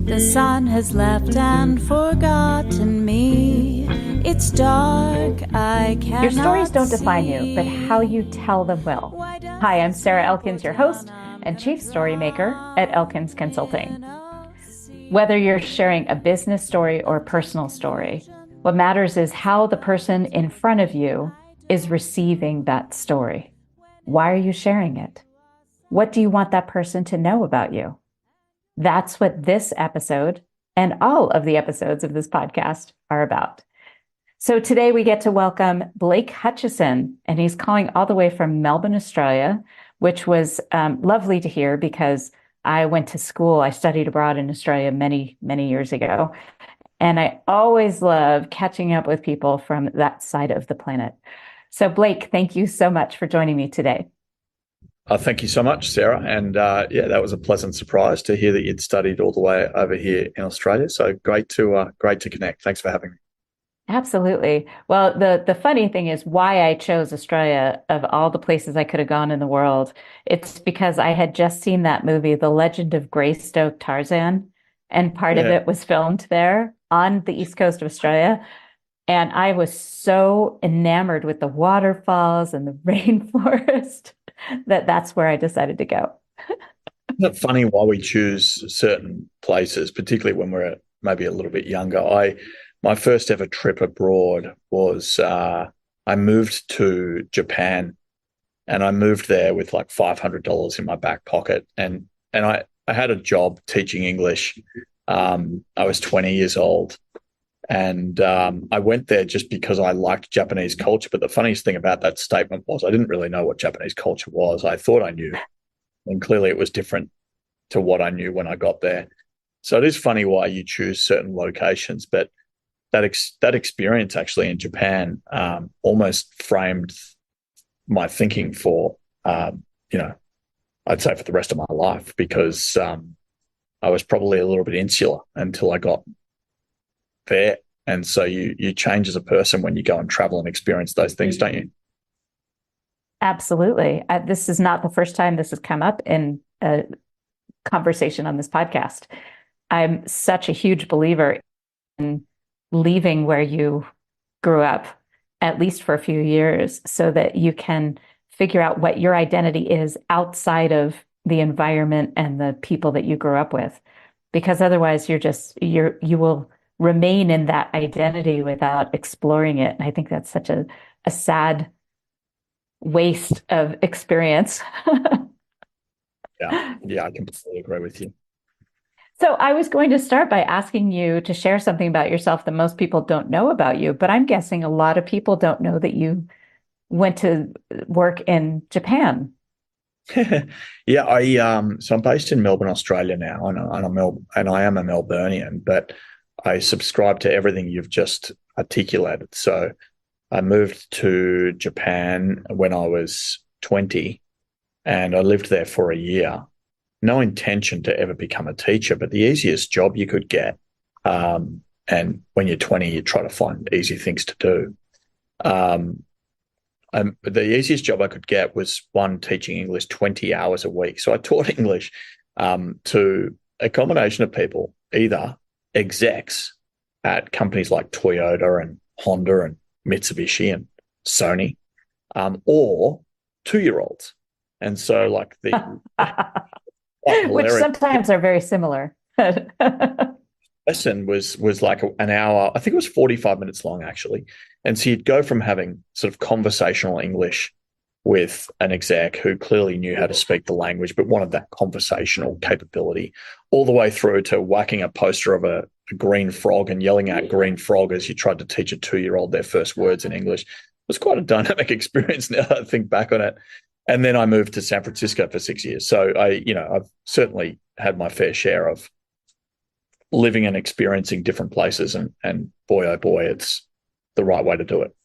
The sun has left and forgotten me. It's dark, I cannot Your stories don't see. define you, but how you tell them will. Hi, I'm Sarah Elkins, your host and chief story maker at Elkins Consulting. Whether you're sharing a business story or a personal story, what matters is how the person in front of you is receiving that story. Why are you sharing it? What do you want that person to know about you? That's what this episode and all of the episodes of this podcast are about. So today we get to welcome Blake Hutchinson, and he's calling all the way from Melbourne, Australia, which was lovely to hear because I went to school. I studied abroad in Australia many, many years ago. And I always love catching up with people from that side of the planet. So Blake, thank you so much for joining me today. Thank you so much, Sarah. And that was a pleasant surprise to hear that you'd studied all the way over here in Australia. So great to connect. Thanks for having me. Absolutely. Well, the funny thing is why I chose Australia of all the places I could have gone in the world. It's because I had just seen that movie, The Legend of Greystoke Tarzan, and part of it was filmed there on the east coast of Australia. And I was so enamored with the waterfalls and the rainforest that's where I decided to go. Isn't it funny why we choose certain places, particularly when we're maybe a little bit younger? My first ever trip abroad was I moved to Japan, and I moved there with like $500 in my back pocket, and I had a job teaching English. I was 20 years old. And I went there just because I liked Japanese culture. But the funniest thing about that statement was I didn't really know what Japanese culture was. I thought I knew. And clearly it was different to what I knew when I got there. So it is funny why you choose certain locations. But that experience actually in Japan almost framed my thinking for, I'd say for the rest of my life, because I was probably a little bit insular until I got there. And so you change as a person when you go and travel and experience those things, don't you? Absolutely. This is not the first time this has come up in a conversation on this podcast. I'm such a huge believer in leaving where you grew up, at least for a few years, so that you can figure out what your identity is outside of the environment and the people that you grew up with. Because otherwise you will remain in that identity without exploring it. And I think that's such a sad waste of experience. Yeah, I completely agree with you. So I was going to start by asking you to share something about yourself that most people don't know about you, but I'm guessing a lot of people don't know that you went to work in Japan. So I'm based in Melbourne, Australia now, and I am a Melburnian, but I subscribe to everything you've just articulated. So I moved to Japan when I was 20, and I lived there for a year. No intention to ever become a teacher, but the easiest job you could get, and when you're 20, you try to find easy things to do. The easiest job I could get was teaching English 20 hours a week. So I taught English to a combination of people, either execs at companies like Toyota and Honda and Mitsubishi and Sony, or 2-year-olds. And so like which sometimes are very similar. Lesson was like an hour. I think it was 45 minutes long, actually. And so you'd go from having sort of conversational English with an exec who clearly knew how to speak the language, but wanted that conversational capability, all the way through to whacking a poster of a green frog and yelling out green frog as you tried to teach a 2-year-old their first words in English. It was quite a dynamic experience now that I think back on it. And then I moved to San Francisco for 6 years. So I've certainly had my fair share of living and experiencing different places, and boy, oh boy, it's the right way to do it.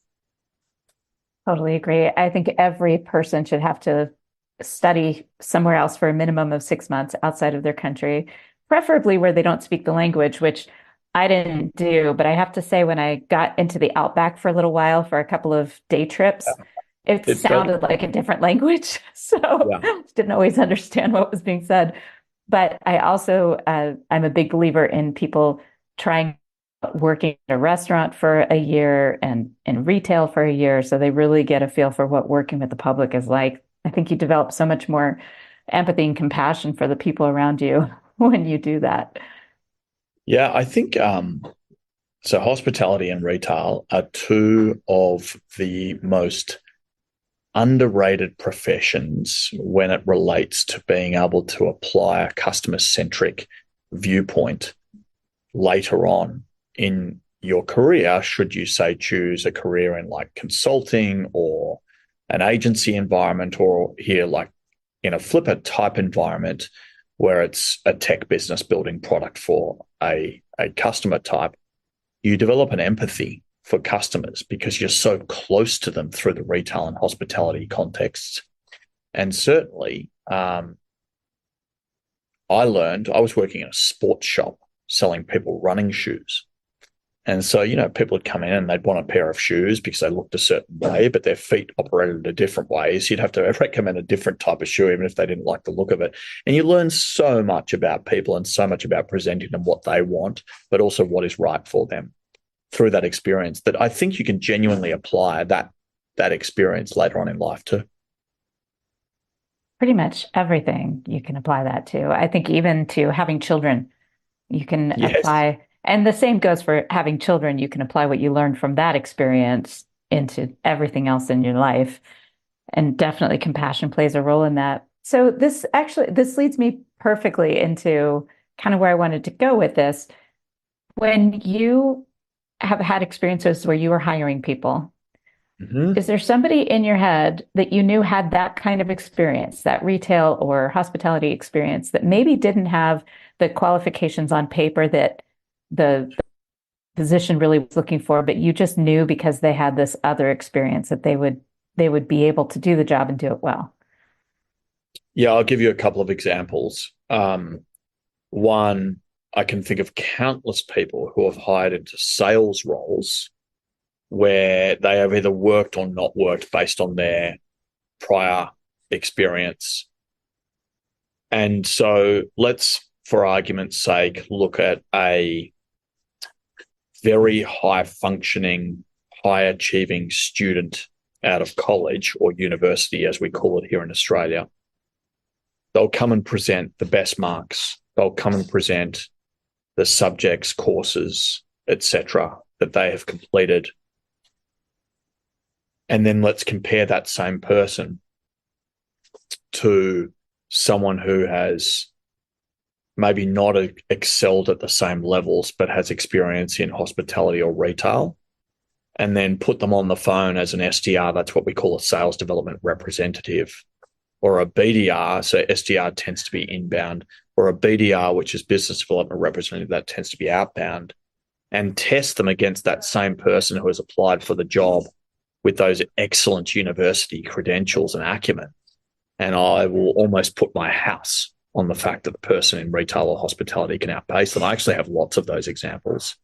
Totally agree. I think every person should have to study somewhere else for a minimum of 6 months outside of their country, preferably where they don't speak the language, which I didn't do. But I have to say, when I got into the outback for a little while for a couple of day trips, it sounded like a different language. So didn't always understand what was being said. But I also, I'm a big believer in people trying working at a restaurant for a year and in retail for a year, so they really get a feel for what working with the public is like. I think you develop so much more empathy and compassion for the people around you when you do that. Yeah, I think so. Hospitality and retail are two of the most underrated professions when it relates to being able to apply a customer-centric viewpoint later on in your career, should you say choose a career in like consulting or an agency environment, or here like in a flipper type environment where it's a tech business building product for a customer type. You develop an empathy for customers because you're so close to them through the retail and hospitality contexts. And certainly, I was working in a sports shop selling people running shoes. And so, people would come in and they'd want a pair of shoes because they looked a certain way, but their feet operated in different ways. You'd have to recommend a different type of shoe, even if they didn't like the look of it. And you learn so much about people and so much about presenting them what they want, but also what is right for them through that experience, that I think you can genuinely apply that experience later on in life too. Pretty much everything you can apply that to. I think even to having children, you can apply, and the same goes for having children. You can apply what you learned from that experience into everything else in your life. And definitely compassion plays a role in that. So this leads me perfectly into kind of where I wanted to go with this. When you have had experiences where you were hiring people, is there somebody in your head that you knew had that kind of experience, that retail or hospitality experience, that maybe didn't have the qualifications on paper that the position really was looking for, but you just knew because they had this other experience that they would be able to do the job and do it well? Yeah, I'll give you a couple of examples. One, I can think of countless people who have hired into sales roles where they have either worked or not worked based on their prior experience. And so let's, for argument's sake, look at a very high functioning, high achieving student out of college or university, as we call it here in Australia. They'll come and present the best marks. They'll come and present the subjects, courses, etc., that they have completed. And then let's compare that same person to someone who has maybe not excelled at the same levels, but has experience in hospitality or retail, and then put them on the phone as an SDR. That's what we call a sales development representative, or a BDR. So SDR tends to be inbound, or a BDR, which is business development representative, that tends to be outbound, and test them against that same person who has applied for the job with those excellent university credentials and acumen. And I will almost put my house on the fact that the person in retail or hospitality can outpace them. I actually have lots of those examples.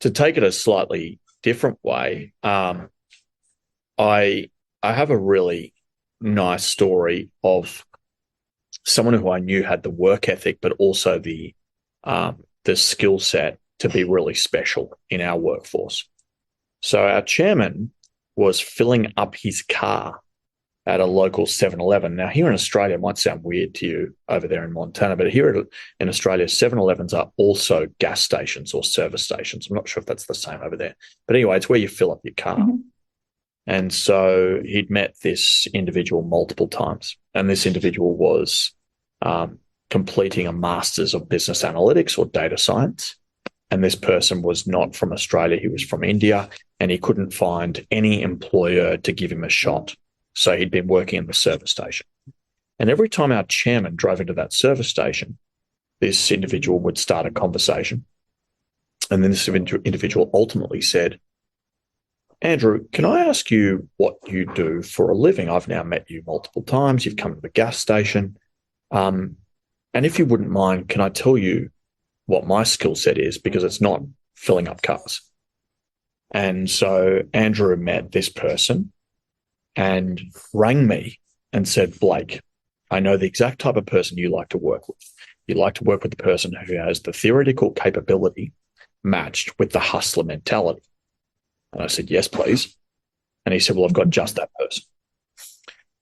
To take it a slightly different way, I have a really nice story of someone who I knew had the work ethic, but also the skill set to be really special in our workforce. So our chairman was filling up his car at a local 7-Eleven. Now, here in Australia, it might sound weird to you over there in Montana, but here in Australia, 7-Elevens are also gas stations or service stations. I'm not sure if that's the same over there. But anyway, it's where you fill up your car. Mm-hmm. And so he'd met this individual multiple times, and this individual was completing a Master's of Business Analytics or Data Science. And this person was not from Australia. He was from India, and he couldn't find any employer to give him a shot. So he'd been working in the service station. And every time our chairman drove into that service station, this individual would start a conversation. And then this individual ultimately said, "Andrew, can I ask you what you do for a living? I've now met you multiple times. You've come to the gas station. And if you wouldn't mind, can I tell you what my skill set is? Because it's not filling up cars." And so Andrew met this person and rang me and said, "Blake, I know the exact type of person you like to work with. You like to work with the person who has the theoretical capability matched with the hustler mentality. And I said, yes, please. And he said, well, I've got just that person.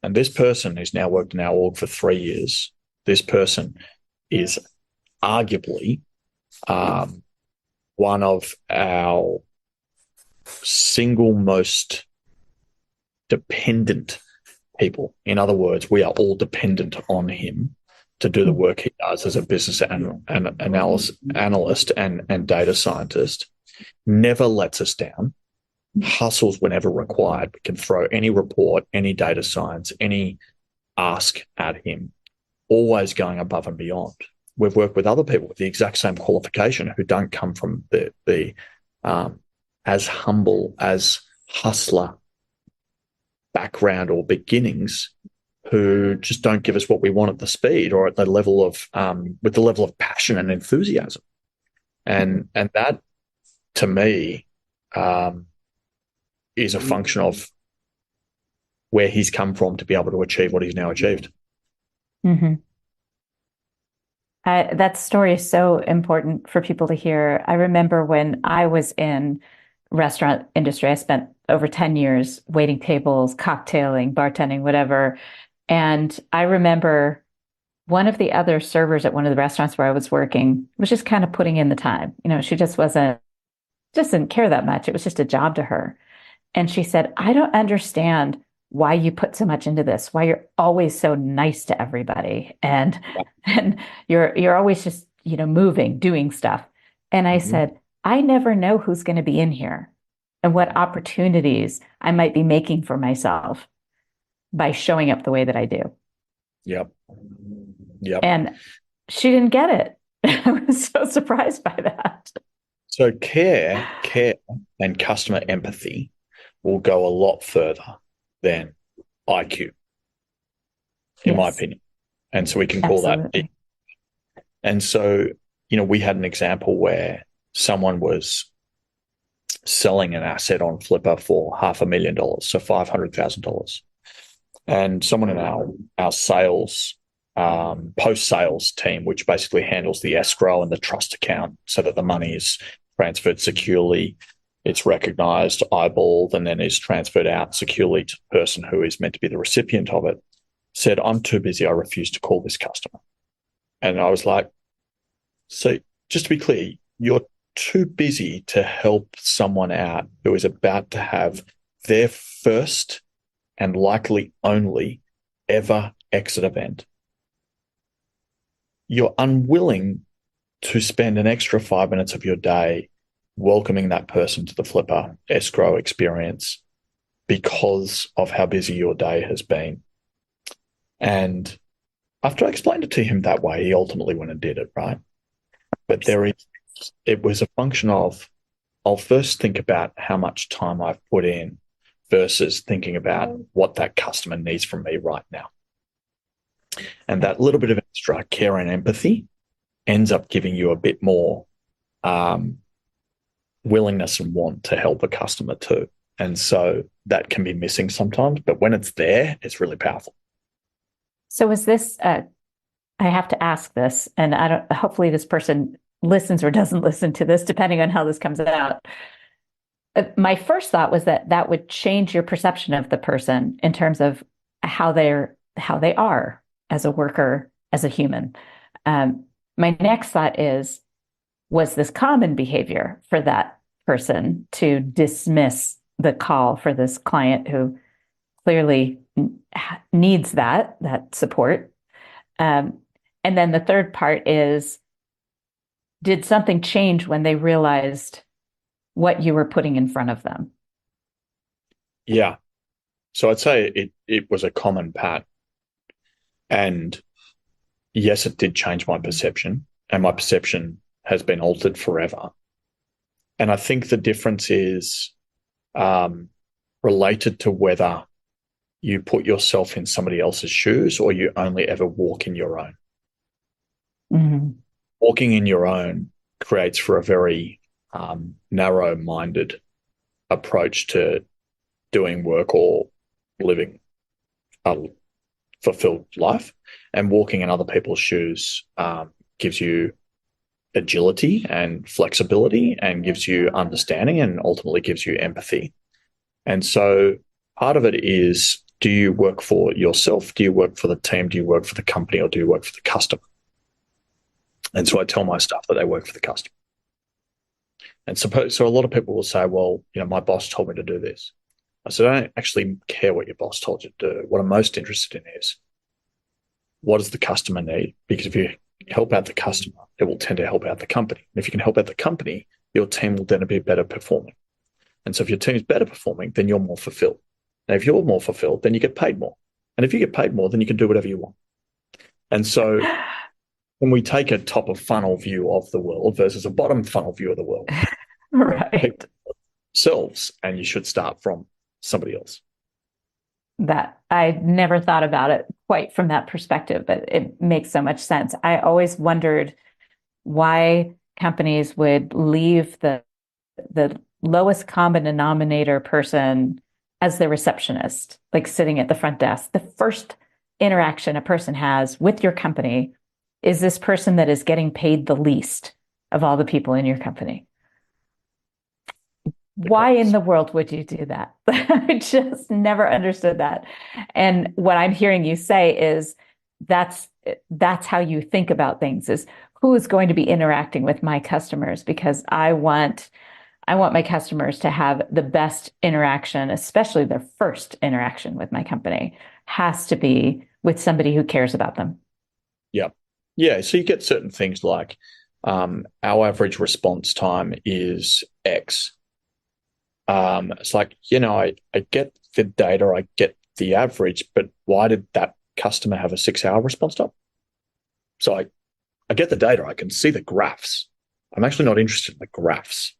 And this person who's now worked in our org for 3 years, this person is arguably one of our single most dependent people. In other words, we are all dependent on him to do the work he does as a business analyst and data scientist. Never lets us down, hustles whenever required. We can throw any report, any data science, any ask at him, always going above and beyond. We've worked with other people with the exact same qualification who don't come from the as humble, as hustler background or beginnings, who just don't give us what we want at the speed or at the level of with the level of passion and enthusiasm. And that, to me, is a function of where he's come from to be able to achieve what he's now achieved. Mm-hmm. That story is so important for people to hear. I remember when I was in restaurant industry, I spent over 10 years waiting tables, cocktailing, bartending, whatever. And I remember one of the other servers at one of the restaurants where I was working was just kind of putting in the time. She just didn't care that much. It was just a job to her. And she said, I don't understand why you put so much into this, why you're always so nice to everybody. And you're always just, moving, doing stuff. And I said, I never know who's going to be in here and what opportunities I might be making for myself by showing up the way that I do. Yep. And she didn't get it. I was so surprised by that. So care and customer empathy will go a lot further than IQ, in my opinion. And so we can call that it. And so, we had an example where someone was selling an asset on Flipper for $500,000, so $500,000. And someone in our sales, post-sales team, which basically handles the escrow and the trust account so that the money is transferred securely, it's recognized, eyeballed, and then is transferred out securely to the person who is meant to be the recipient of it, said, I'm too busy. I refuse to call this customer. And I was like, so just to be clear, you're too busy to help someone out who is about to have their first and likely only ever exit event. You're unwilling to spend an extra 5 minutes of your day welcoming that person to the Flipper escrow experience because of how busy your day has been. And after I explained it to him that way, he ultimately went and did it, right? But it was a function of, I'll first think about how much time I've put in versus thinking about what that customer needs from me right now. And that little bit of extra care and empathy ends up giving you a bit more willingness and want to help a customer too. And so that can be missing sometimes, but when it's there, it's really powerful. So is this, I have to ask this, and hopefully this person listens or doesn't listen to this, depending on how this comes out. My first thought was that would change your perception of the person in terms of how they are as a worker, as a human. My next thought was this common behavior for that person to dismiss the call for this client who clearly needs that support? And then the third part is, did something change when they realized what you were putting in front of them? Yeah. So I'd say it was a common pattern. And yes, it did change my perception, and my perception has been altered forever. And I think the difference is related to whether you put yourself in somebody else's shoes or you only ever walk in your own. Mm-hmm. Walking in your own creates for a very narrow-minded approach to doing work or living. fulfilled life. And walking in other people's shoes gives you agility and flexibility and gives you understanding and ultimately gives you empathy. And so part of it is, do you work for yourself? Do you work for the team? Do you work for the company, or do you work for the customer? And so I tell my staff that they work for the customer. And so a lot of people will say, well, my boss told me to do this. I said, I don't actually care what your boss told you to do. What I'm most interested in is, what does the customer need? Because if you help out the customer, it will tend to help out the company. And if you can help out the company, your team will then be better performing. And so if your team is better performing, then you're more fulfilled. And if you're more fulfilled, then you get paid more. And if you get paid more, then you can do whatever you want. And so when we take a top of funnel view of the world versus a bottom funnel view of the world, right, themselves, and you should start from somebody else. That I never thought about it quite from that perspective, but it makes so much sense. I always wondered why companies would leave the lowest common denominator person as the receptionist, like sitting at the front desk. The first interaction a person has with your company is this person that is getting paid the least of all the people in your company. Why in the world would you do that? I just never understood that. And what I'm hearing you say is that's how you think about things, is who is going to be interacting with my customers, because I want my customers to have the best interaction, especially their first interaction with my company has to be with somebody who cares about them. Yeah. Yeah. So you get certain things like our average response time is X. It's like, I get the data, I get the average, but why did that customer have a 6-hour response time? So I get the data, I can see the graphs. I'm actually not interested in the graphs.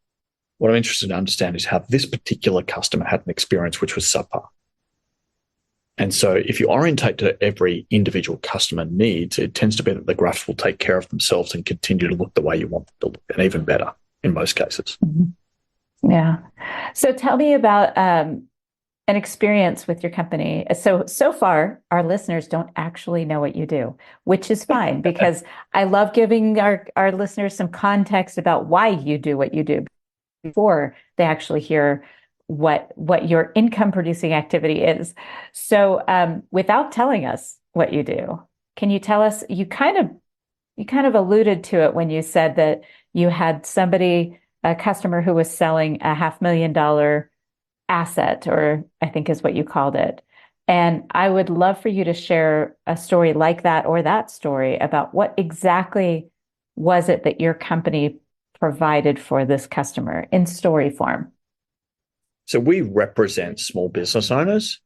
What I'm interested in understand is how this particular customer had an experience which was subpar. And so if you orientate to every individual customer needs, it tends to be that the graphs will take care of themselves and continue to look the way you want them to look, and even better in most cases. Mm-hmm. Yeah. So tell me about an experience with your company. So far, our listeners don't actually know what you do, which is fine, because I love giving our listeners some context about why you do what you do before they actually hear what your income producing activity is. So without telling us what you do, can you tell us, you kind of alluded to it when you said that you had a customer who was selling a $500,000 asset, or I think is what you called it. And I would love for you to share a story like that, or that story about what exactly was it that your company provided for this customer in story form. So we represent small business owners.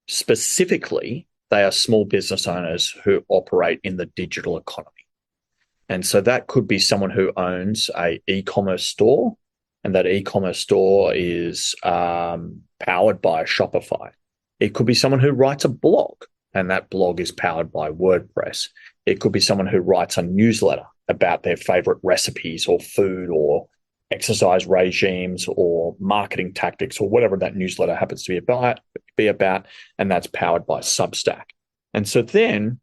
Specifically, they are small business owners who operate in the digital economy. And so that could be someone who owns a e-commerce store, and that e-commerce store is powered by Shopify. It could be someone who writes a blog, and that blog is powered by WordPress. It could be someone who writes a newsletter about their favorite recipes or food or exercise regimes or marketing tactics or whatever that newsletter happens to be about, and that's powered by Substack. And so then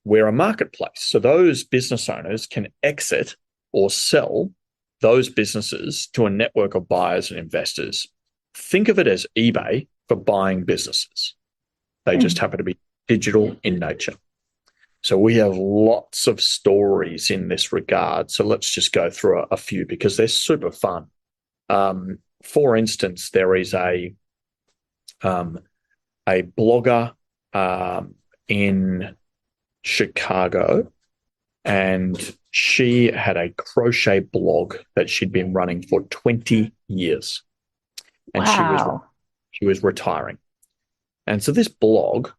we're a marketplace. So those business owners can exit or sell those businesses to a network of buyers and investors. Think of it as eBay for buying businesses. They just happen to be digital in nature. So we have lots of stories in this regard. So let's just go through a few because they're super fun. For instance, there is a blogger in Chicago, and she had a crochet blog that she'd been running for 20 years. And wow. she was retiring. And so this blog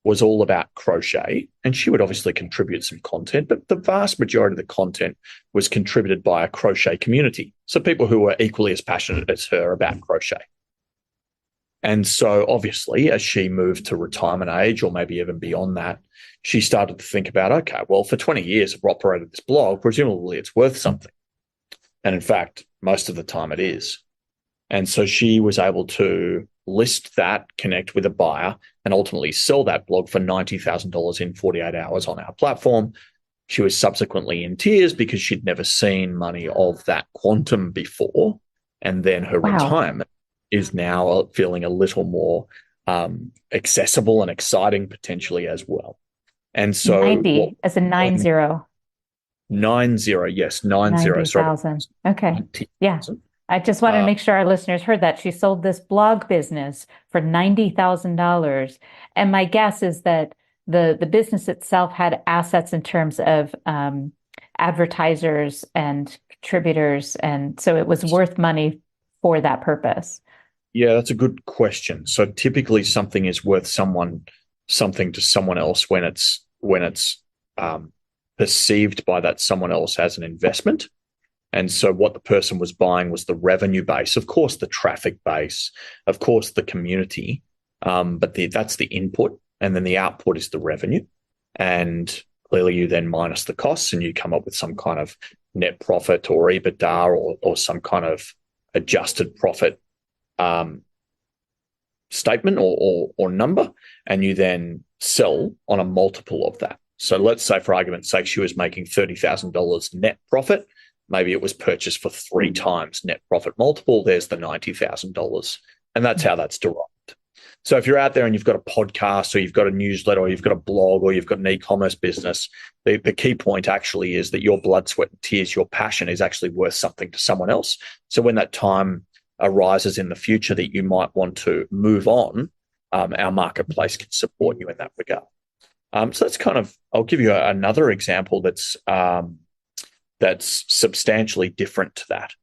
was all about crochet, and she would obviously contribute some content, but the vast majority of the content was contributed by a crochet community. So people who were equally as passionate as her about crochet. And so obviously, as she moved to retirement age, or maybe even beyond that, she started to think about, okay, well, for 20 years I've operated this blog, presumably it's worth something. And in fact, most of the time it is. And so she was able to list that, connect with a buyer, and ultimately sell that blog for $90,000 in 48 hours on our platform. She was subsequently in tears because she'd never seen money of that quantum before. And then her retirement is now feeling a little more accessible and exciting potentially as well. And so 90 as a 90. 90, yes, 90,000. Okay. 90, yeah. I just wanted to make sure our listeners heard that. She sold this blog business for $90,000. And my guess is that the business itself had assets in terms of advertisers and contributors. And so it was worth money for that purpose. Yeah, that's a good question. So typically something is worth something to someone else when it's perceived by that someone else as an investment. And so what the person was buying was the revenue base, of course, the traffic base, of course, the community, but that's the input, and then the output is the revenue. And clearly you then minus the costs and you come up with some kind of net profit or EBITDA or some kind of adjusted profit statement or number, and you then sell on a multiple of that. So let's say, for argument's sake, she was making $30,000 net profit. Maybe it was purchased for 3 times net profit multiple. There's the $90,000. And that's how that's derived. So if you're out there and you've got a podcast or you've got a newsletter or you've got a blog or you've got an e-commerce business, the key point actually is that your blood, sweat, and tears, your passion is actually worth something to someone else. So when that time arises in the future that you might want to move on, our marketplace can support you in that regard. So that's kind of, I'll give you another example that's substantially different to that.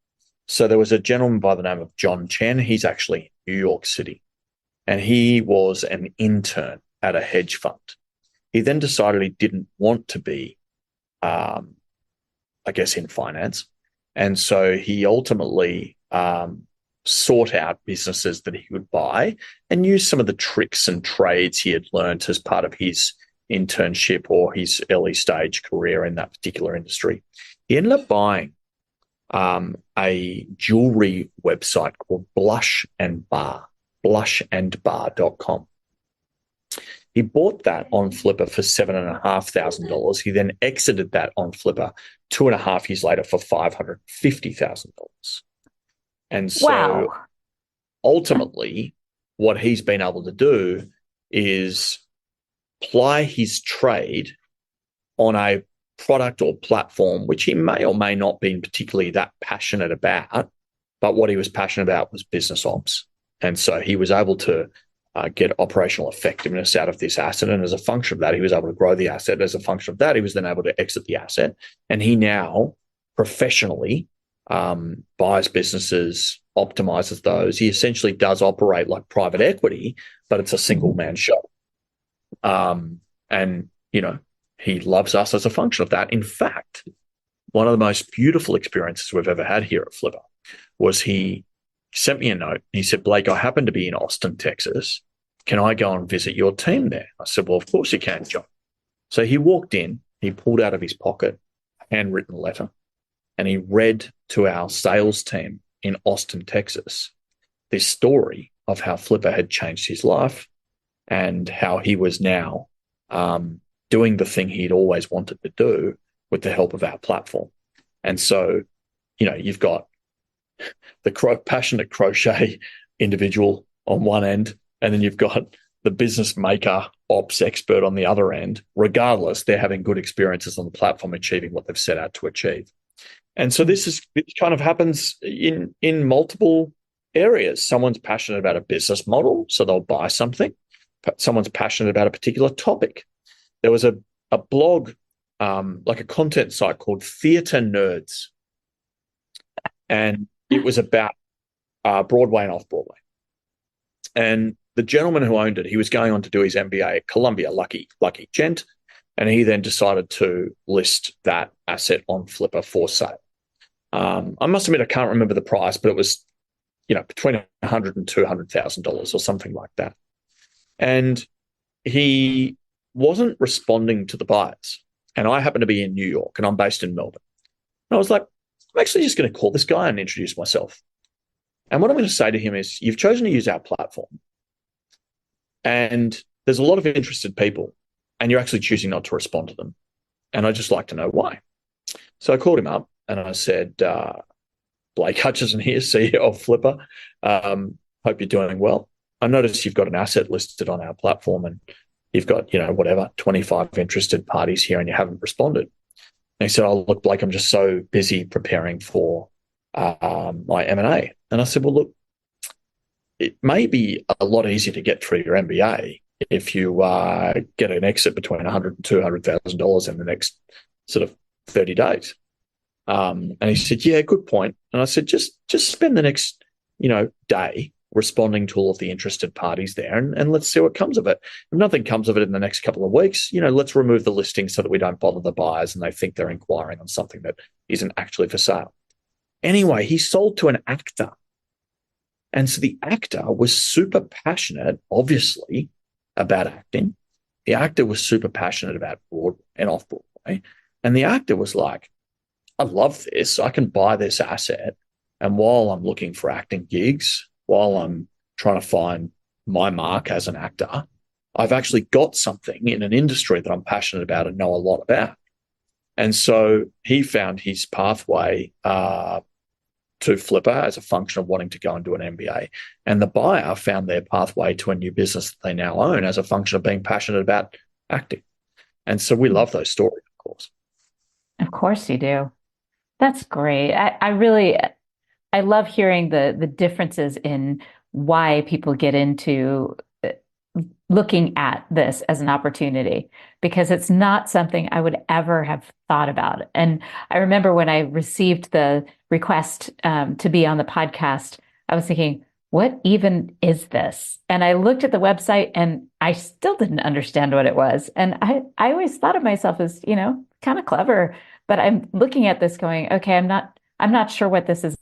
So there was a gentleman by the name of John Chen. He's actually in New York City, and he was an intern at a hedge fund. He then decided he didn't want to be, I guess, in finance. And so he ultimately sought out businesses that he would buy and use some of the tricks and trades he had learned as part of his internship or his early stage career in that particular industry. He ended up buying a jewelry website called Blush and Bar, blushandbar.com. He bought that on Flipper for $7,500. He then exited that on Flipper 2.5 years later for $550,000. And so ultimately, what he's been able to do is ply his trade on a product or platform which he may or may not be particularly that passionate about, but what he was passionate about was business ops. And so he was able to get operational effectiveness out of this asset, and as a function of that, he was able to grow the asset. As a function of that, he was then able to exit the asset, and he now professionally buys businesses, optimizes those. He essentially does operate like private equity, but it's a single-man show. And, you know, he loves us as a function of that. In fact, one of the most beautiful experiences we've ever had here at Flipper was he sent me a note. He said, Blake, I happen to be in Austin, Texas. Can I go and visit your team there? I said, well, of course you can, John. So he walked in, he pulled out of his pocket a handwritten letter, and he read to our sales team in Austin, Texas, this story of how Flipper had changed his life and how he was now doing the thing he'd always wanted to do with the help of our platform. And so, you know, you've got the passionate crochet individual on one end, and then you've got the business maker ops expert on the other end. Regardless, they're having good experiences on the platform, achieving what they've set out to achieve. And so it kind of happens in multiple areas. Someone's passionate about a business model, so they'll buy something. Someone's passionate about a particular topic. There was a blog, like a content site called Theatre Nerds, and it was about Broadway and off-Broadway. And the gentleman who owned it, he was going on to do his MBA at Columbia, lucky gent, and he then decided to list that asset on Flipper for sale. I must admit, I can't remember the price, but it was, you know, between $100,000 and $200,000 or something like that. And he wasn't responding to the buyers. And I happen to be in New York, and I'm based in Melbourne. And I was like, I'm actually just going to call this guy and introduce myself. And what I'm going to say to him is, you've chosen to use our platform, and there's a lot of interested people, and you're actually choosing not to respond to them. And I'd just like to know why. So I called him up and I said, Blake Hutchinson here, CEO of Flipper. Hope you're doing well. I noticed you've got an asset listed on our platform, and you've got, 25 interested parties here, and you haven't responded. And he said, oh, look, Blake, I'm just so busy preparing for my M&A. And I said, well, look, it may be a lot easier to get through your MBA if you get an exit between $100,000 and $200,000 in the next sort of 30 days. And he said, yeah, good point. And I said, just spend the next, day responding to all of the interested parties there, and let's see what comes of it. If nothing comes of it in the next couple of weeks, let's remove the listing so that we don't bother the buyers and they think they're inquiring on something that isn't actually for sale. Anyway, he sold to an actor. And so the actor was super passionate, obviously, about acting. The actor was super passionate about Broadway and off Broadway. And the actor was like, I love this. I can buy this asset. And while I'm looking for acting gigs, while I'm trying to find my mark as an actor, I've actually got something in an industry that I'm passionate about and know a lot about. And so he found his pathway to Flipper as a function of wanting to go and do an MBA. And the buyer found their pathway to a new business that they now own as a function of being passionate about acting. And so we love those stories, of course. Of course you do. That's great. I love hearing the differences in why people get into looking at this as an opportunity, because it's not something I would ever have thought about. And I remember when I received the request to be on the podcast, I was thinking, what even is this? And I looked at the website and I still didn't understand what it was. And I always thought of myself as, kind of clever, but I'm looking at this going, okay, I'm not sure what this is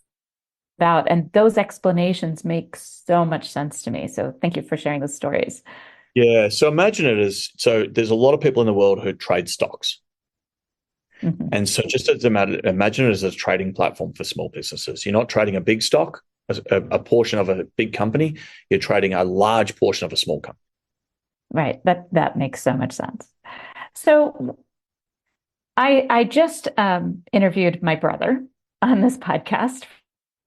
about. And those explanations make so much sense to me. So thank you for sharing those stories. Yeah. So imagine it as, so there's a lot of people in the world who trade stocks. Mm-hmm. And so just as imagine it as a trading platform for small businesses. You're not trading a big stock, a portion of a big company. You're trading a large portion of a small company. Right. That makes so much sense. So I just interviewed my brother on this podcast.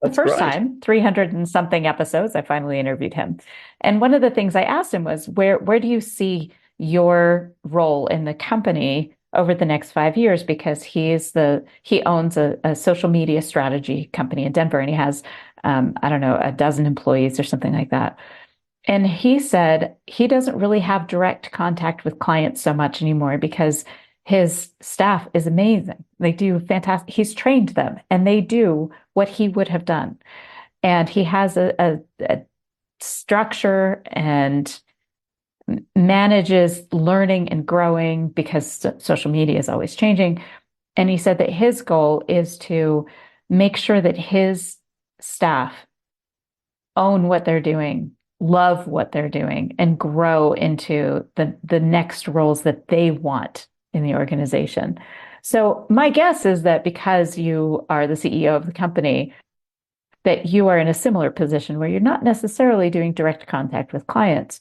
The first time, 300 and something episodes, I finally interviewed him. And one of the things I asked him was, where do you see your role in the company over the next 5 years? Because he owns a social media strategy company in Denver, and he has, a dozen employees or something like that. And he said he doesn't really have direct contact with clients so much anymore because his staff is amazing. They do fantastic. He's trained them and they do what he would have done. And he has a structure and manages learning and growing because social media is always changing. And he said that his goal is to make sure that his staff own what they're doing, love what they're doing, and grow into the next roles that they want in the organization. So my guess is that because you are the CEO of the company, that you are in a similar position where you're not necessarily doing direct contact with clients.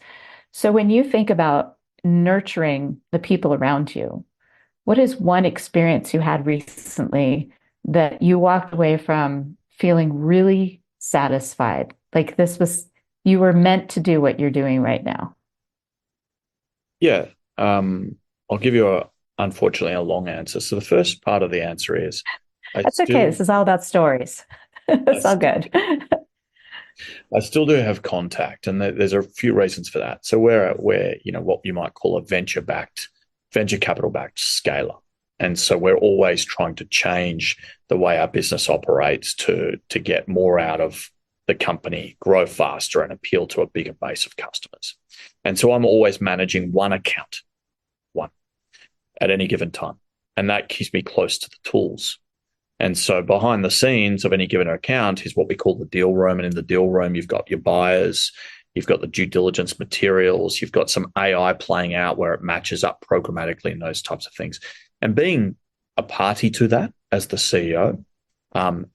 So when you think about nurturing the people around you, what is one experience you had recently that you walked away from feeling really satisfied? Like you were meant to do what you're doing right now. Yeah. I'll give you unfortunately a long answer. So the first part of the answer is that's okay. This is all about stories. It's all good. I still do have contact, and there's a few reasons for that. So we're what you might call a venture capital backed scaler. And so we're always trying to change the way our business operates to get more out of the company, grow faster, and appeal to a bigger base of customers. And so I'm always managing one account at any given time. And that keeps me close to the tools. And so behind the scenes of any given account is what we call the deal room. And in the deal room, you've got your buyers, you've got the due diligence materials, you've got some AI playing out where it matches up programmatically and those types of things. And being a party to that as the CEO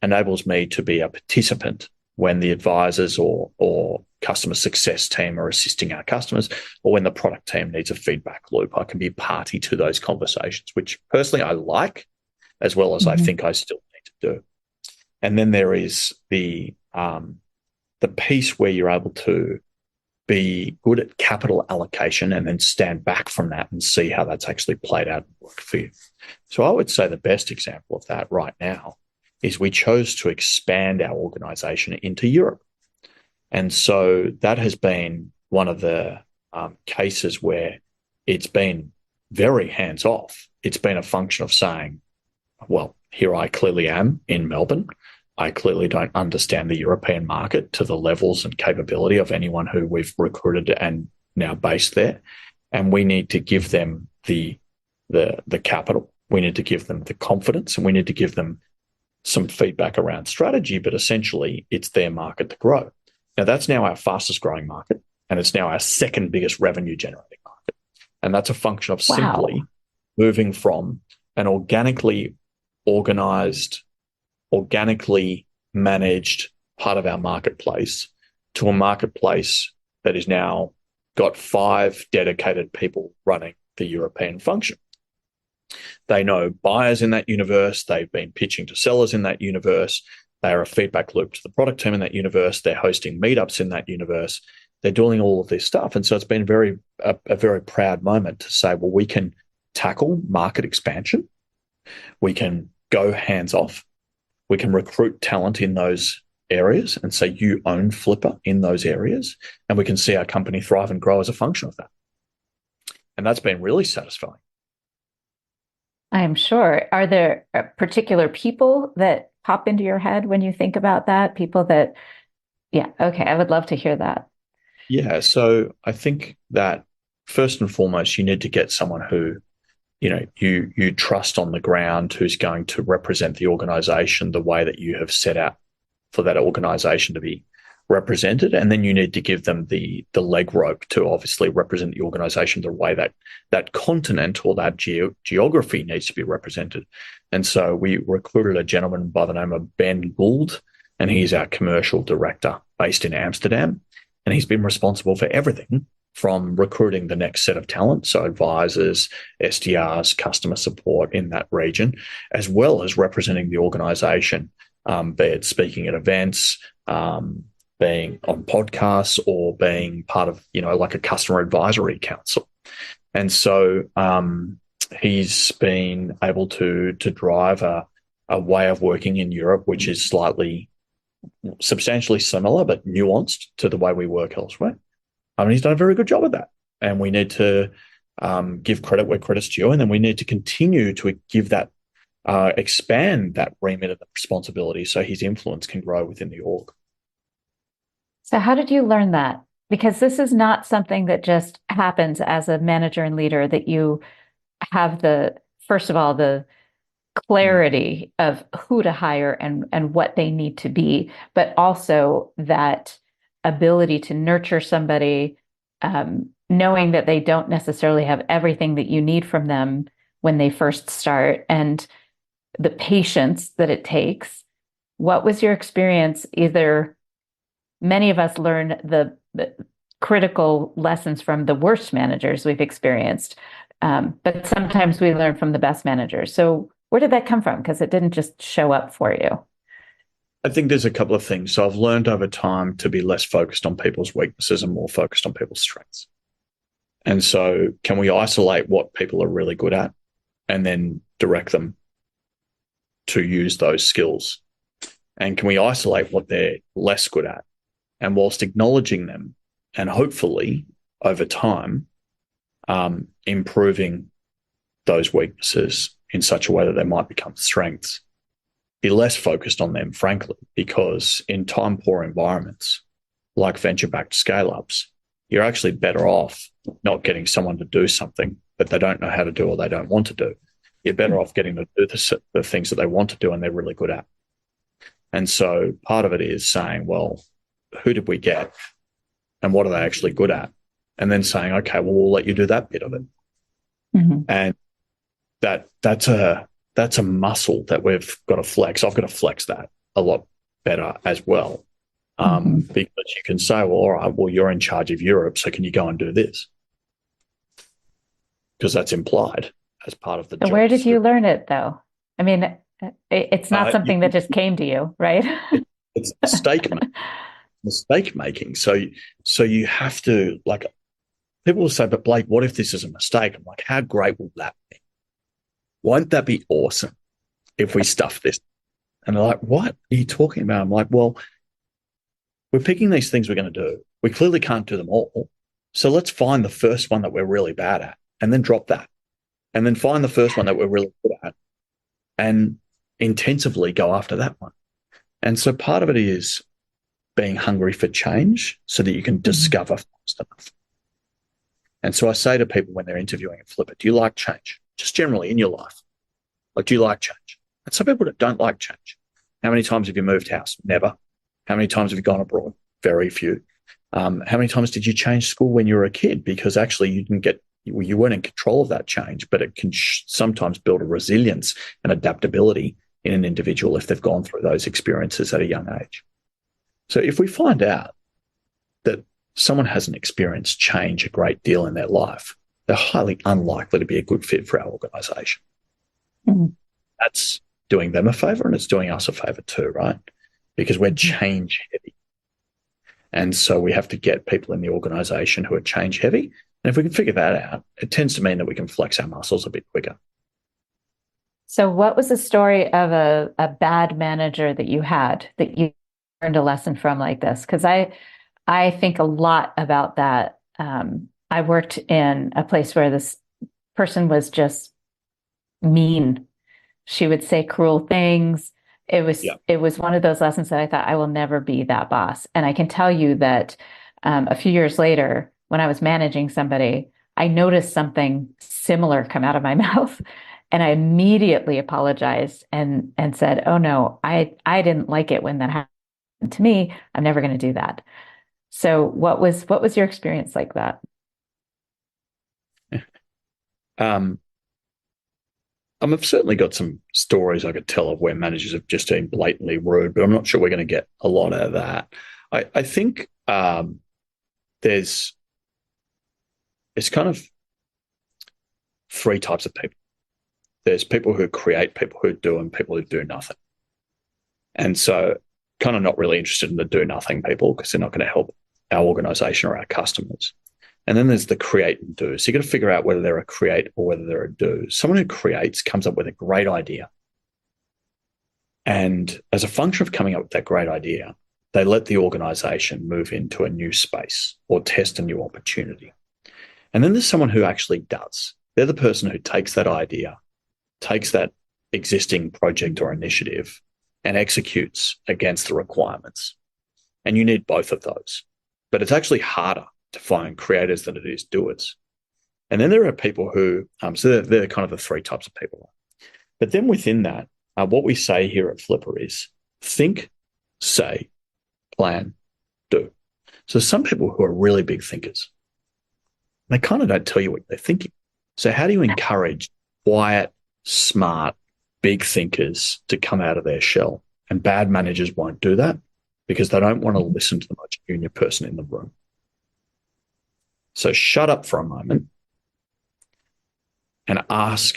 enables me to be a participant when the advisors or customer success team are assisting our customers, or when the product team needs a feedback loop. I can be party to those conversations, which personally I like, as well as I think I still need to do. And then there is the piece where you're able to be good at capital allocation and then stand back from that and see how that's actually played out and worked for you. So I would say the best example of that right now is we chose to expand our organization into Europe. And so that has been one of the cases where it's been very hands-off. It's been a function of saying, well, here I clearly am in Melbourne. I clearly don't understand the European market to the levels and capability of anyone who we've recruited and now based there. And we need to give them the capital. We need to give them the confidence, and we need to give them some feedback around strategy, but essentially it's their market to grow. Now, that's now our fastest growing market, and it's now our second biggest revenue generating market. And that's a function of simply moving from an organically organized, organically managed part of our marketplace to a marketplace that is now got 5 dedicated people running the European function. They know buyers in that universe. They've been pitching to sellers in that universe. They are a feedback loop to the product team in that universe. They're hosting meetups in that universe. They're doing all of this stuff. And so it's been a very proud moment to say, well, we can tackle market expansion. We can go hands off. We can recruit talent in those areas and say, you own Flipper in those areas. And we can see our company thrive and grow as a function of that. And that's been really satisfying. I am sure. Are there particular people that pop into your head when you think about that? People that, okay, I would love to hear that. Yeah, so I think that first and foremost, you need to get someone who, you trust on the ground, who's going to represent the organization the way that you have set out for that organization to be represented. And then you need to give them the leg rope to obviously represent the organization the way that continent or that geography needs to be represented. And so we recruited a gentleman by the name of Ben Gould, and he's our commercial director based in Amsterdam. And he's been responsible for everything from recruiting the next set of talent, so advisors, SDRs, customer support in that region, as well as representing the organization, be it speaking at events, being on podcasts, or being part of, like a customer advisory council. And so he's been able to drive a way of working in Europe, which is substantially similar, but nuanced to the way we work elsewhere. He's done a very good job of that. And we need to give credit where credit's due. And then we need to continue to give that, expand that remit of the responsibility so his influence can grow within the org. So how did you learn that? Because this is not something that just happens as a manager and leader, that you have first of all, the clarity of who to hire and what they need to be, but also that ability to nurture somebody, knowing that they don't necessarily have everything that you need from them when they first start, and the patience that it takes. What was your experience? Either many of us learn the critical lessons from the worst managers we've experienced, but sometimes we learn from the best managers. So where did that come from? Because it didn't just show up for you. I think there's a couple of things. So I've learned over time to be less focused on people's weaknesses and more focused on people's strengths. And so can we isolate what people are really good at and then direct them to use those skills? And can we isolate what they're less good at? And whilst acknowledging them and hopefully over time, improving those weaknesses in such a way that they might become strengths, be less focused on them, frankly, because in time-poor environments like venture-backed scale-ups, you're actually better off not getting someone to do something that they don't know how to do or they don't want to do. You're better off getting to do the things that they want to do and they're really good at. And so part of it is saying, well, who did we get and what are they actually good at? And then saying, okay, well, we'll let you do that bit of it. Mm-hmm. And that's a muscle that we've got to flex. I've got to flex that a lot better as well. Because you can say, well, all right, well, you're in charge of Europe, so can you go and do this? Because that's implied as part of the job. Where did you learn it, though? I mean, it's not something that just came to you, right? It's mistake making. So you have to, like, people will say, but Blake, what if this is a mistake? I'm like, how great will that be? Won't that be awesome if we stuff this? And they're like, what are you talking about? I'm like, well, we're picking these things we're going to do. We clearly can't do them all. So let's find the first one that we're really bad at and then drop that. And then find the first one that we're really good at and intensively go after that one. And so part of it is being hungry for change so that you can discover fast enough. And so I say to people when they're interviewing at Flipper, do you like change? Just generally in your life. Like, do you like change? And some people don't like change. How many times have you moved house? Never. How many times have you gone abroad? Very few. How many times did you change school when you were a kid? Because actually you weren't in control of that change, but it can sometimes build a resilience and adaptability in an individual if they've gone through those experiences at a young age. So if we find out that someone hasn't experienced change a great deal in their life, they're highly unlikely to be a good fit for our organisation. That's doing them a favour and it's doing us a favour too, right? Because we're change heavy. And so we have to get people in the organisation who are change heavy. And if we can figure that out, it tends to mean that we can flex our muscles a bit quicker. So what was the story of a bad manager that you had that you learned a lesson from like this? Because I think a lot about that. I worked in a place where this person was just mean. She would say cruel things. It was one of those lessons that I thought I will never be that boss. And I can tell you that a few years later, when I was managing somebody, I noticed something similar come out of my mouth. And I immediately apologized and said, oh no, I didn't like it when that happened to me. I'm never going to do that. So what was your experience like that? I've certainly got some stories I could tell of where managers have just been blatantly rude, but I'm not sure we're going to get a lot out of that. I think there's kind of three types of people. There's people who create, people who do, and people who do nothing. And so kind of not really interested in the do nothing people because they're not going to help our organization or our customers. And then there's the create and do. So you got to figure out whether they're a create or whether they're a do. Someone who creates comes up with a great idea. And as a function of coming up with that great idea, they let the organization move into a new space or test a new opportunity. And then there's someone who actually does. They're the person who takes that idea, takes that existing project or initiative and executes against the requirements. And you need both of those. But it's actually harder to find creators than it is doers. And then there are people who, so they're kind of the three types of people. But then within that, what we say here at Flipper is think, say, plan, do. So some people who are really big thinkers, they kind of don't tell you what they're thinking. So how do you encourage quiet, smart, big thinkers to come out of their shell? And bad managers won't do that because they don't want to listen to the most junior person in the room. So shut up for a moment and ask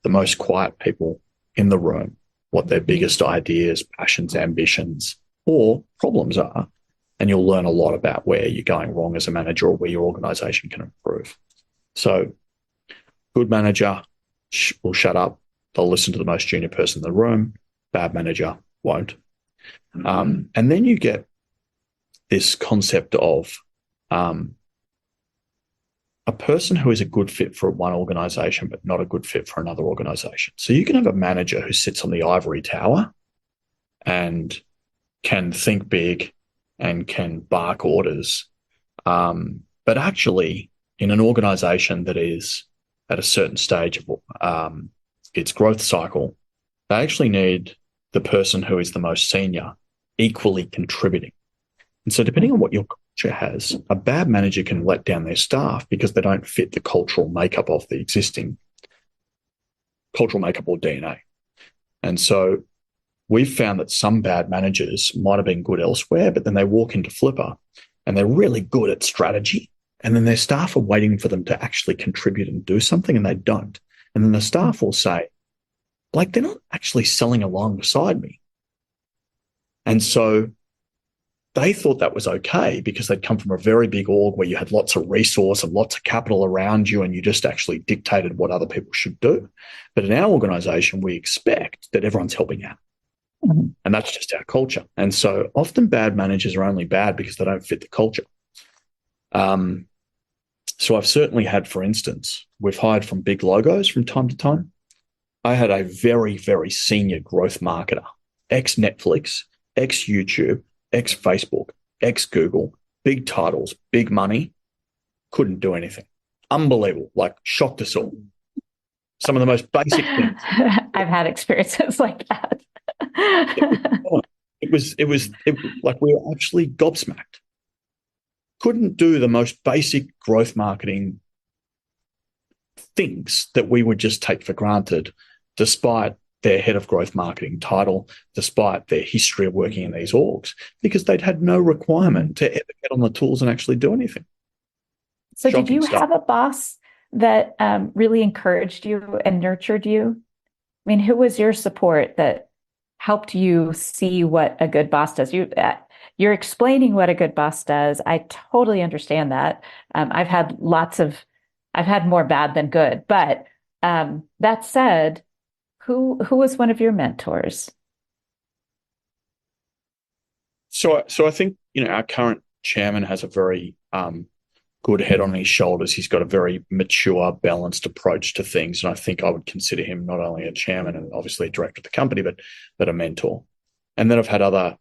the most quiet people in the room what their biggest ideas, passions, ambitions, or problems are. And you'll learn a lot about where you're going wrong as a manager or where your organization can improve. So good manager will shut up. They'll listen to the most junior person in the room. Bad manager won't. And then you get this concept of a person who is a good fit for one organization but not a good fit for another organization. So you can have a manager who sits on the ivory tower and can think big and can bark orders, but actually in an organization that is at a certain stage of its growth cycle, they actually need the person who is the most senior equally contributing. And so depending on what your culture has, a bad manager can let down their staff because they don't fit the cultural makeup of the existing cultural makeup or DNA. And so we've found that some bad managers might have been good elsewhere, but then they walk into Flipper and they're really good at strategy. And then their staff are waiting for them to actually contribute and do something, and they don't. And then the staff will say, like, they're not actually selling alongside me. And so they thought that was okay because they'd come from a very big org where you had lots of resource and lots of capital around you, and you just actually dictated what other people should do. But in our organization, we expect that everyone's helping out. Mm-hmm. And that's just our culture. And so often bad managers are only bad because they don't fit the culture. So I've certainly had, for instance, we've hired from big logos from time to time. I had a very, very senior growth marketer, ex-Netflix, ex-YouTube, ex-Facebook, ex-Google, big titles, big money, couldn't do anything. Unbelievable, like shocked us all. Some of the most basic things. I've had experiences like that. It was like we were actually gobsmacked. Couldn't do the most basic growth marketing things that we would just take for granted, despite their head of growth marketing title, despite their history of working in these orgs, because they'd had no requirement to ever get on the tools and actually do anything. So did you have a boss that really encouraged you and nurtured you? I mean, who was your support that helped you see what a good boss does? You're explaining what a good boss does. I totally understand that. I've had more bad than good. But that said, who was one of your mentors? So I think, our current chairman has a very good head on his shoulders. He's got a very mature, balanced approach to things. And I think I would consider him not only a chairman and obviously a director of the company, but a mentor. And then I've had other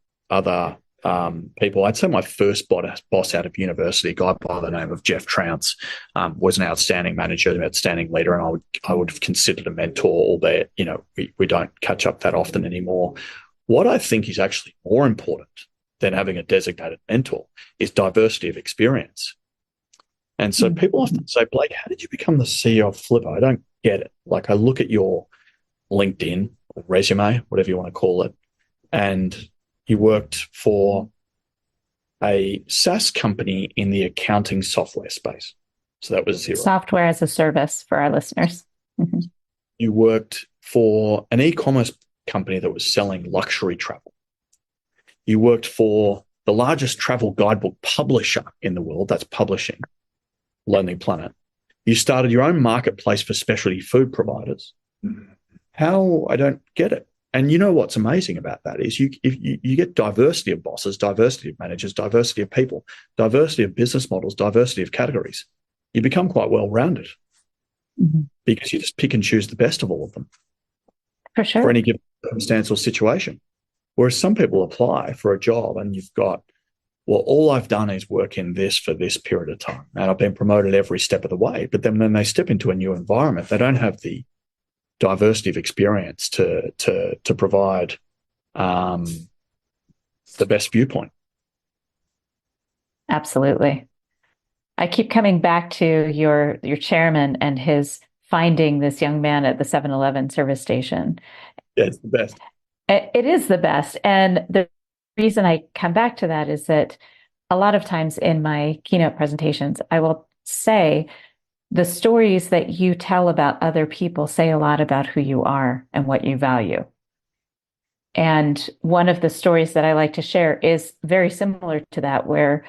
people. I'd say my first boss out of university, a guy by the name of Jeff Trounce, was an outstanding manager, an outstanding leader, and I would have considered a mentor, albeit, we don't catch up that often anymore. What I think is actually more important than having a designated mentor is diversity of experience. And so people often say, Blake, how did you become the CEO of Flipper? I don't get it. Like, I look at your LinkedIn or resume, whatever you want to call it, and you worked for a SaaS company in the accounting software space. So that was Xero. Software as a service for our listeners. Mm-hmm. You worked for an e-commerce company that was selling luxury travel. You worked for the largest travel guidebook publisher in the world, that's publishing, Lonely Planet. You started your own marketplace for specialty food providers. How? I don't get it. And you know what's amazing about that is you get diversity of bosses, diversity of managers, diversity of people, diversity of business models, diversity of categories. You become quite well-rounded because you just pick and choose the best of all of them. For sure. For any given circumstance or situation. Whereas some people apply for a job and you've got, well, all I've done is work in this for this period of time and I've been promoted every step of the way. But then when they step into a new environment, they don't have the diversity of experience to provide the best viewpoint. Absolutely. I keep coming back to your chairman and his finding this young man at the 7-Eleven service station. Yeah, it's the best. It is the best. And the reason I come back to that is that a lot of times in my keynote presentations, I will say the stories that you tell about other people say a lot about who you are and what you value. And one of the stories that I like to share is very similar to that, where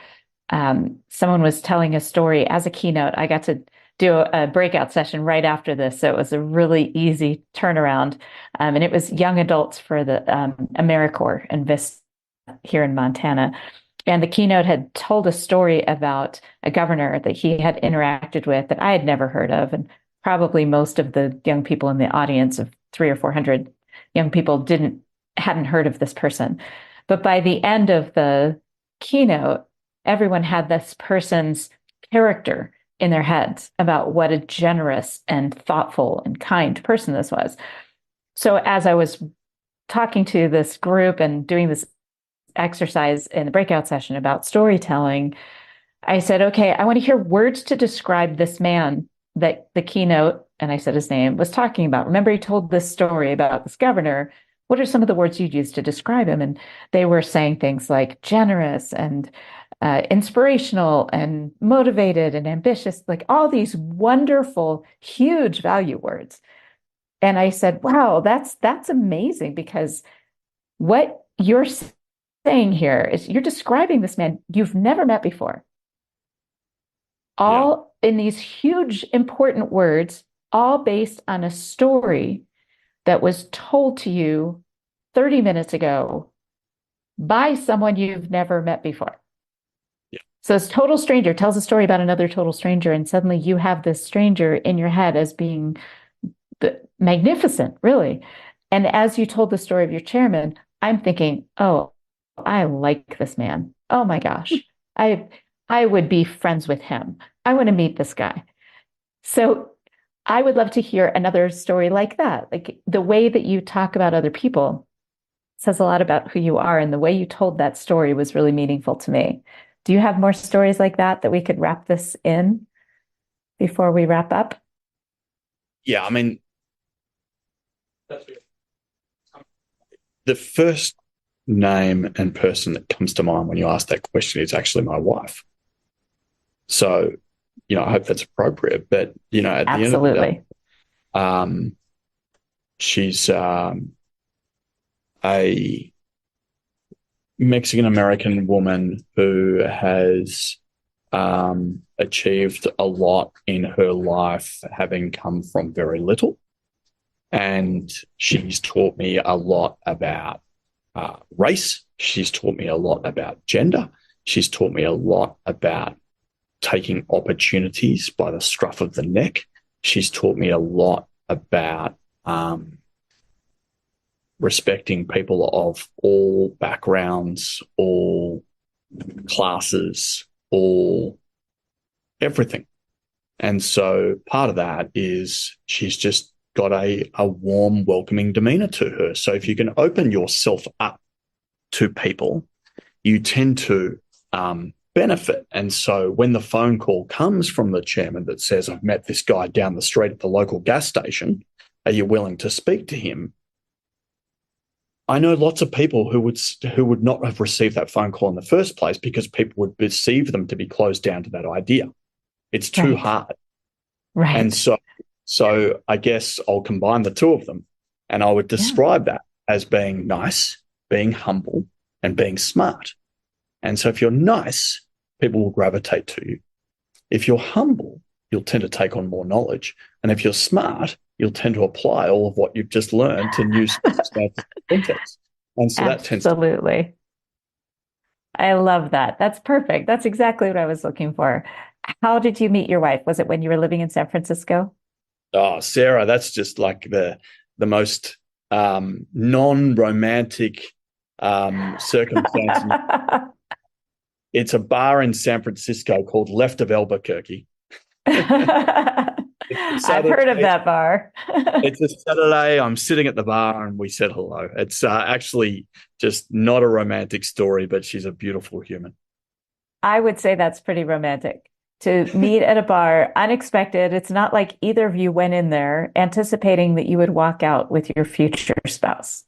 someone was telling a story as a keynote. I got to do a breakout session right after this, so it was a really easy turnaround. And it was young adults for the AmeriCorps in Vista here in Montana. And the keynote had told a story about a governor that he had interacted with that I had never heard of. And probably most of the young people in the audience of 300 or 400 young people hadn't heard of this person. But by the end of the keynote, everyone had this person's character in their heads about what a generous and thoughtful and kind person this was. So as I was talking to this group and doing this exercise in the breakout session about storytelling, I said, okay, I want to hear words to describe this man that the keynote, and I said his name, was talking about. Remember, he told this story about this governor. what are some of the words you'd use to describe him? And they were saying things like generous and inspirational and motivated and ambitious, like all these wonderful, huge value words. And I said, wow, that's amazing, because what you're saying here is you're describing this man you've never met before. All in these huge, important words, all based on a story that was told to you 30 minutes ago by someone you've never met before. Yeah. So this total stranger tells a story about another total stranger, and suddenly you have this stranger in your head as being magnificent, really. And as you told the story of your chairman, I'm thinking, oh, I like this man. Oh my gosh, I would be friends with him. I want to meet this guy. So I would love to hear another story like that. Like the way that you talk about other people says a lot about who you are, and the way you told that story was really meaningful to me. Do you have more stories like that we could wrap this in before we wrap up? Yeah, I mean, the first name and person that comes to mind when you ask that question is actually my wife. So, I hope that's appropriate. But, at the end of the day, she's a Mexican-American woman who has achieved a lot in her life, having come from very little. And she's taught me a lot about race. She's taught me a lot about gender. She's taught me a lot about taking opportunities by the scruff of the neck. She's taught me a lot about respecting people of all backgrounds, all classes, all everything. And so part of that is she's just got a warm, welcoming demeanor to her. So if you can open yourself up to people, you tend to benefit. And so when the phone call comes from the chairman that says, I've met this guy down the street at the local gas station, are you willing to speak to him? I know lots of people who would not have received that phone call in the first place because people would perceive them to be closed down to that idea. It's too hard. Right. And so I guess I'll combine the two of them, and I would describe that as being nice, being humble, and being smart. And so if you're nice, people will gravitate to you. If you're humble, you'll tend to take on more knowledge. And if you're smart, you'll tend to apply all of what you've just learned to new context. And so that tends to... Absolutely. I love that. That's perfect. That's exactly what I was looking for. How did you meet your wife? Was it when you were living in San Francisco? Oh, Sarah, that's just like the most non-romantic circumstance. It's a bar in San Francisco called Left of Albuquerque. I've heard of that bar. It's a Saturday. I'm sitting at the bar and we said hello. It's actually just not a romantic story, but she's a beautiful human. I would say that's pretty romantic. To meet at a bar, unexpected. It's not like either of you went in there anticipating that you would walk out with your future spouse.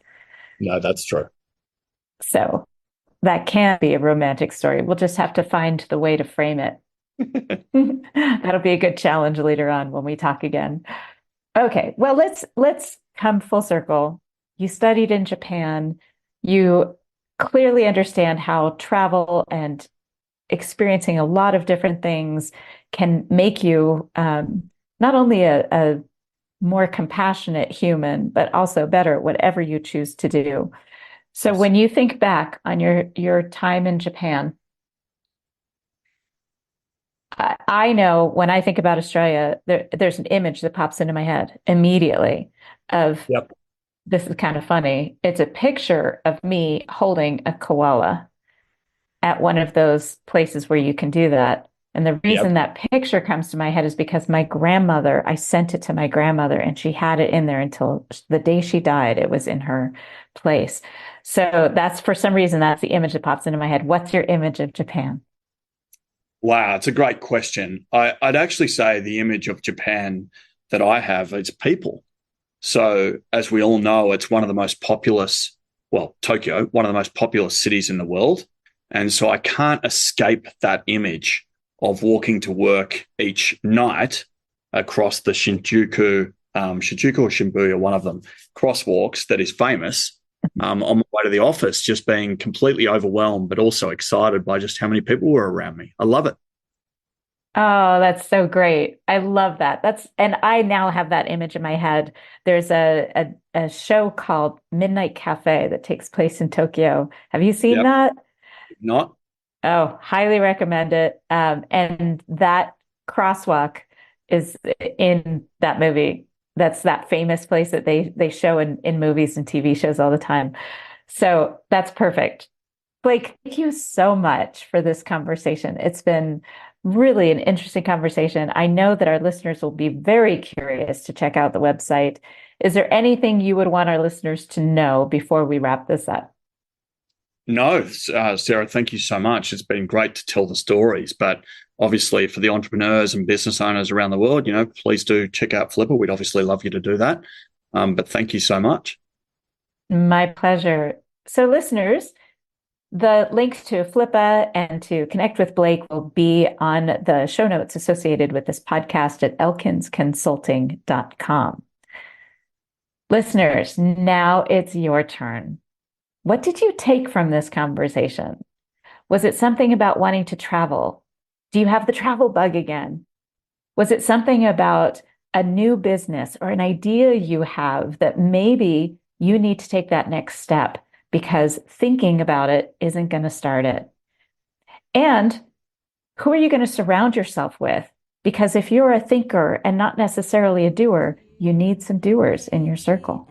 No, that's true. So that can be a romantic story. We'll just have to find the way to frame it. That'll be a good challenge later on when we talk again. Okay, well, let's come full circle. You studied in Japan. You clearly understand how travel and experiencing a lot of different things can make you not only a more compassionate human, but also better at whatever you choose to do. So when you think back on your time in Japan, I know when I think about Australia, there's an image that pops into my head immediately of, this is kind of funny. It's a picture of me holding a koala at one of those places where you can do that. And the reason that picture comes to my head is because I sent it to my grandmother, and she had it in there until the day she died. It was in her place. So for some reason, that's the image that pops into my head. What's your image of Japan? Wow, it's a great question. I'd actually say the image of Japan that I have is people. So, as we all know, it's one of the most populous, well, Tokyo, one of the most populous cities in the world. And so I can't escape that image of walking to work each night across the Shinjuku or Shibuya, one of them, crosswalks that is famous, on my way to the office, just being completely overwhelmed, but also excited by just how many people were around me. I love it. Oh, that's so great. I love that. And I now have that image in my head. There's a show called Midnight Cafe that takes place in Tokyo. Have you seen Yep. that? Not. Oh, highly recommend it. And that crosswalk is in that movie. That's that famous place that they show in movies and TV shows all the time. So that's perfect. Blake, thank you so much for this conversation. It's been really an interesting conversation. I know that our listeners will be very curious to check out the website. Is there anything you would want our listeners to know before we wrap this up? No, Sarah, thank you so much. It's been great to tell the stories, but obviously for the entrepreneurs and business owners around the world, please do check out Flipper. We'd obviously love you to do that. But thank you so much. My pleasure. So listeners, the links to Flippa and to connect with Blake will be on the show notes associated with this podcast at elkinsconsulting.com. Listeners, now it's your turn. What did you take from this conversation? Was it something about wanting to travel? Do you have the travel bug again? Was it something about a new business or an idea you have that maybe you need to take that next step because thinking about it isn't going to start it? And who are you going to surround yourself with? Because if you're a thinker and not necessarily a doer, you need some doers in your circle.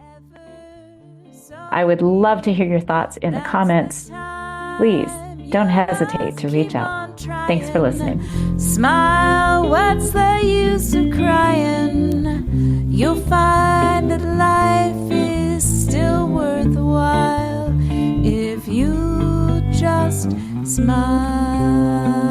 I would love to hear your thoughts in the comments. Please don't hesitate to reach out. Thanks for listening. Smile, what's the use of crying? You'll find that life is still worthwhile if you just smile.